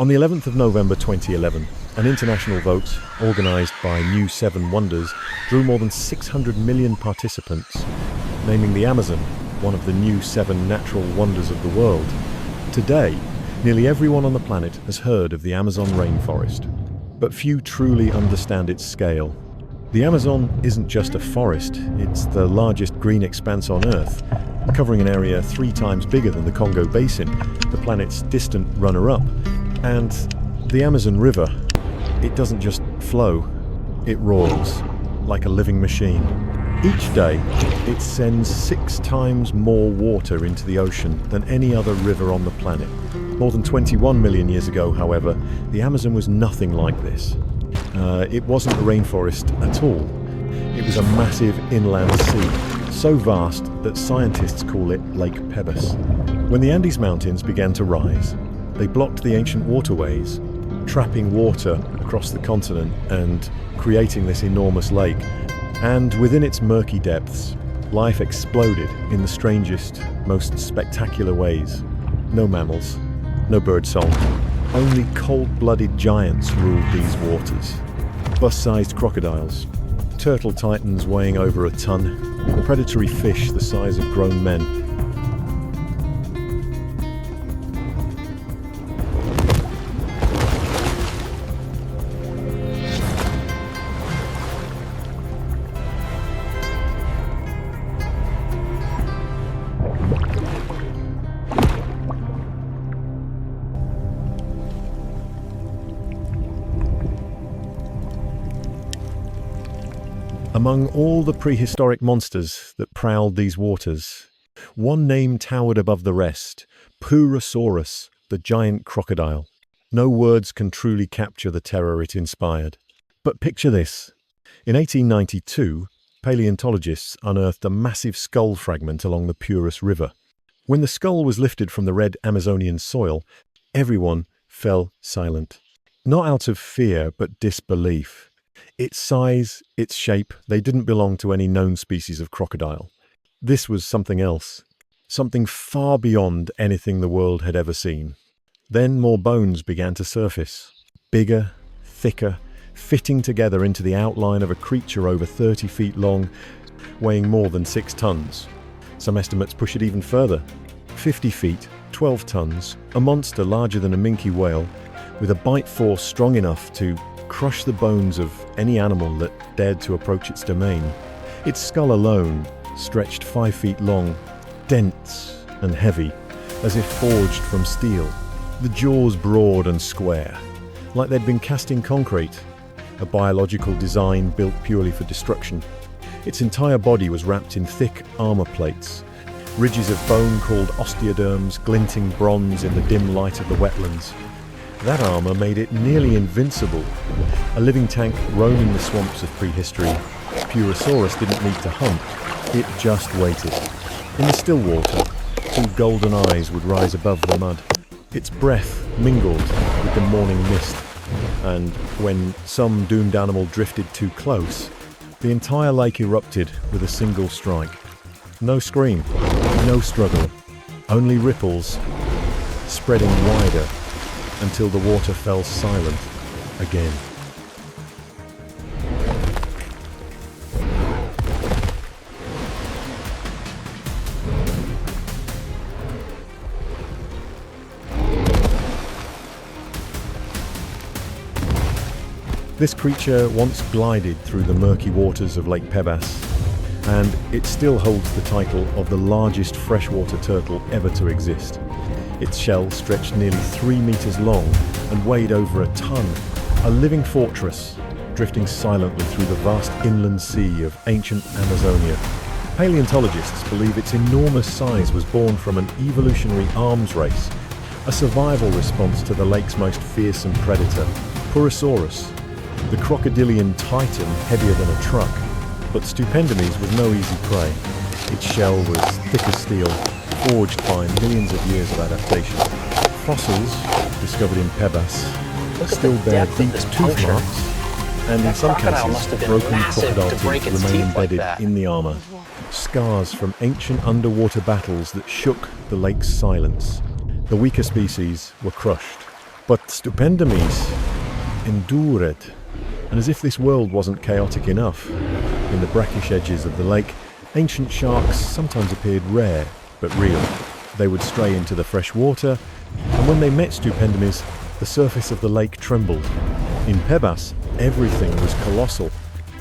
On the 11th of November 2011, an international vote, organised by New Seven Wonders, drew more than 600 million participants, naming the Amazon one of the new 7 natural wonders of the world. Today, nearly everyone on the planet has heard of the Amazon rainforest, but few truly understand its scale. The Amazon isn't just a forest, it's the largest green expanse on Earth, covering an area 3 times bigger than the Congo Basin, the planet's distant runner-up. And the Amazon River, it doesn't just flow, it roars like a living machine. Each day, it sends 6 times more water into the ocean than any other river on the planet. More than 21 million years ago, however, the Amazon was nothing like this. It wasn't a rainforest at all. It was a massive inland sea, so vast that scientists call it Lake Pebbas. When the Andes Mountains began to rise, they blocked the ancient waterways, trapping water across the continent and creating this enormous lake. And within its murky depths, life exploded in the strangest, most spectacular ways. No mammals, no birdsong, only cold-blooded giants ruled these waters. Bus-sized crocodiles, turtle titans weighing over a ton, predatory fish the size of grown men. Among all the prehistoric monsters that prowled these waters, one name towered above the rest: Purussaurus, the giant crocodile. No words can truly capture the terror it inspired. But picture this. In 1892, paleontologists unearthed a massive skull fragment along the Purus River. When the skull was lifted from the red Amazonian soil, everyone fell silent. Not out of fear, but disbelief. Its size, its shape, they didn't belong to any known species of crocodile. This was something else, something far beyond anything the world had ever seen. Then more bones began to surface, bigger, thicker, fitting together into the outline of a creature over 30 feet long, weighing more than 6 tons. Some estimates push it even further. 50 feet, 12 tons, a monster larger than a minke whale, with a bite force strong enough to crush the bones of any animal that dared to approach its domain. Its skull alone stretched 5 feet long, dense and heavy, as if forged from steel. The jaws broad and square, like they'd been cast in concrete, a biological design built purely for destruction. Its entire body was wrapped in thick armor plates, ridges of bone called osteoderms glinting bronze in the dim light of the wetlands. That armor made it nearly invincible. A living tank roaming the swamps of prehistory, Purussaurus didn't need to hunt, it just waited. In the still water, 2 golden eyes would rise above the mud. Its breath mingled with the morning mist, and when some doomed animal drifted too close, the entire lake erupted with a single strike. No scream, no struggle, only ripples, spreading wider until the water fell silent again. This creature once glided through the murky waters of Lake Pebbas, and it still holds the title of the largest freshwater turtle ever to exist. Its shell stretched nearly 3 meters long and weighed over a ton, a living fortress drifting silently through the vast inland sea of ancient Amazonia. Paleontologists believe its enormous size was born from an evolutionary arms race, a survival response to the lake's most fearsome predator, Purussaurus, the crocodilian titan heavier than a truck. But Stupendimes was no easy prey. Its shell was thick as steel, forged by millions of years of adaptation. Fossils, discovered in Pebbas, still bear deep tooth marks, and in some cases, broken crocodile teeth remain embedded in the armor. Scars from ancient underwater battles that shook the lake's silence. The weaker species were crushed, But stupendomies endured. And as if this world wasn't chaotic enough, in the brackish edges of the lake, ancient sharks sometimes appeared rare, but real. They would stray into the fresh water, and when they met stupendomies, the surface of the lake trembled. In Pebbas, everything was colossal.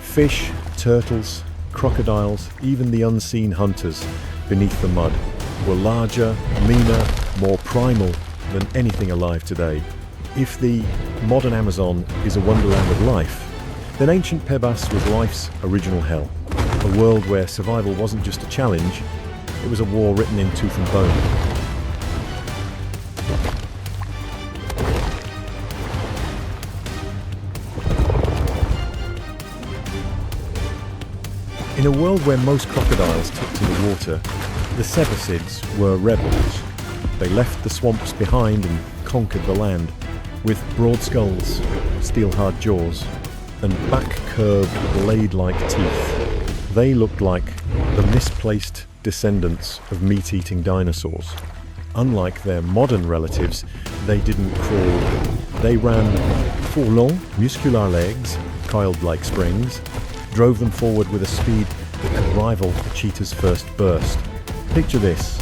Fish, turtles, crocodiles, even the unseen hunters beneath the mud were larger, meaner, more primal than anything alive today. If the modern Amazon is a wonderland of life, then ancient Pebbas was life's original hell. A world where survival wasn't just a challenge, it was a war written in tooth and bone. In a world where most crocodiles took to the water, the Cephasids were rebels. They left the swamps behind and conquered the land, with broad skulls, steel-hard jaws, and back-curved blade-like teeth. They looked like the misplaced descendants of meat-eating dinosaurs. Unlike their modern relatives, they didn't crawl. They ran four long, muscular legs, coiled like springs, drove them forward with a speed that could rival a cheetah's first burst. Picture this.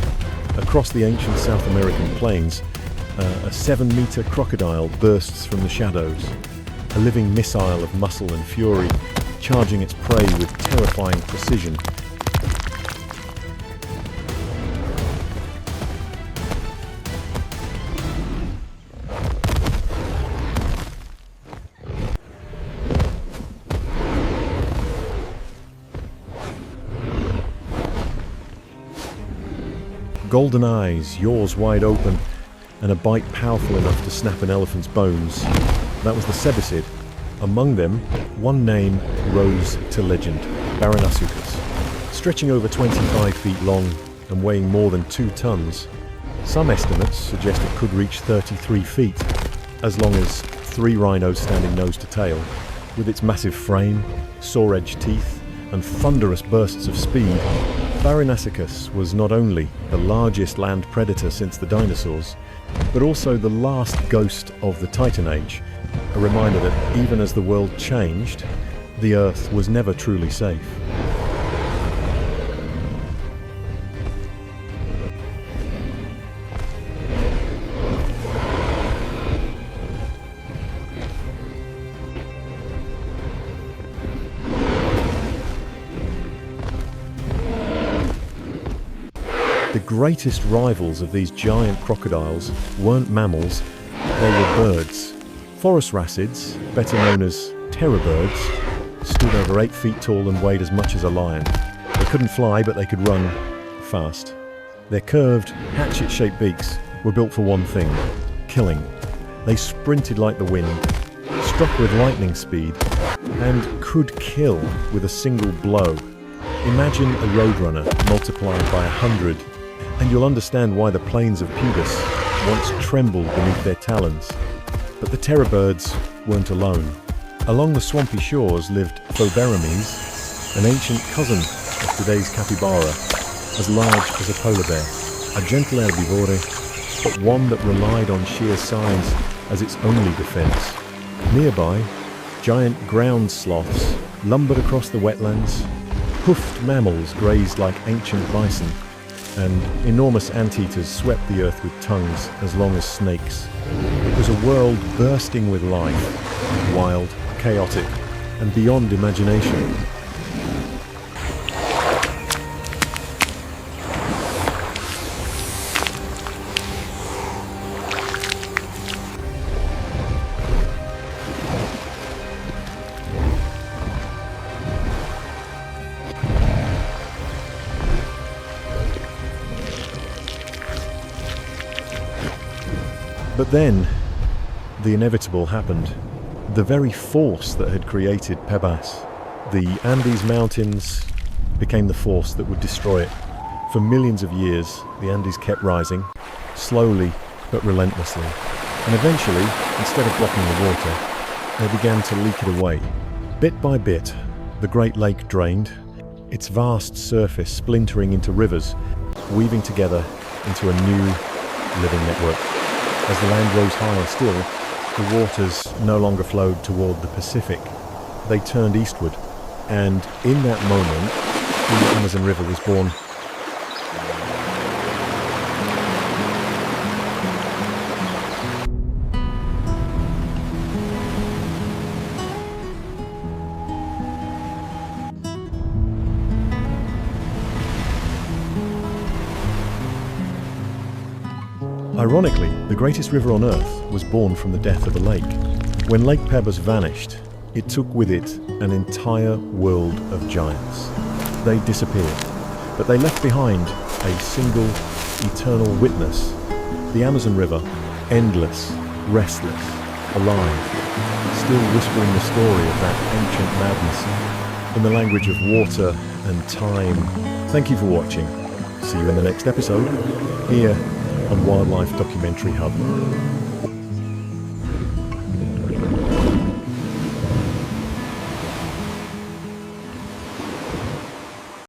Across the ancient South American plains, a 7-meter crocodile bursts from the shadows, a living missile of muscle and fury, charging its prey with terrifying precision. Golden eyes, yaws wide open, and a bite powerful enough to snap an elephant's bones. That was the Cephasid. Among them, one name rose to legend, Baranasuchus. Stretching over 25 feet long and weighing more than 2 tons, some estimates suggest it could reach 33 feet, as long as 3 rhinos standing nose to tail. With its massive frame, saw-edged teeth, and thunderous bursts of speed, Baranasuchus was not only the largest land predator since the dinosaurs, but also the last ghost of the Titan Age, a reminder that even as the world changed, the Earth was never truly safe. The greatest rivals of these giant crocodiles weren't mammals, they were birds. Forest racids, better known as terror birds, stood over 8 feet tall and weighed as much as a lion. They couldn't fly, but they could run fast. Their curved, hatchet-shaped beaks were built for one thing: killing. They sprinted like the wind, struck with lightning speed, and could kill with a single blow. Imagine a roadrunner multiplied by 100, and you'll understand why the plains of Pebbas once trembled beneath their talons. But the terror birds weren't alone. Along the swampy shores lived Phoberomes, an ancient cousin of today's capybara, as large as a polar bear, a gentle herbivore, but one that relied on sheer size as its only defense. Nearby, giant ground sloths lumbered across the wetlands, hoofed mammals grazed like ancient bison, and enormous anteaters swept the earth with tongues as long as snakes. It was a world bursting with life, wild, chaotic, and beyond imagination. But then, the inevitable happened. The very force that had created Pebbas, the Andes Mountains, became the force that would destroy it. For millions of years, the Andes kept rising, slowly but relentlessly. And eventually, instead of blocking the water, they began to leak it away. Bit by bit, the Great Lake drained, its vast surface splintering into rivers, weaving together into a new living network. As the land rose higher still, the waters no longer flowed toward the Pacific. They turned eastward, and in that moment, the Amazon River was born. Ironically, the greatest river on Earth was born from the death of a lake. When Lake Pebbas vanished, it took with it an entire world of giants. They disappeared, but they left behind a single, eternal witness. The Amazon River, endless, restless, alive, still whispering the story of that ancient madness in the language of water and time. Thank you for watching. See you in the next episode, here on Wildlife Documentary Hub.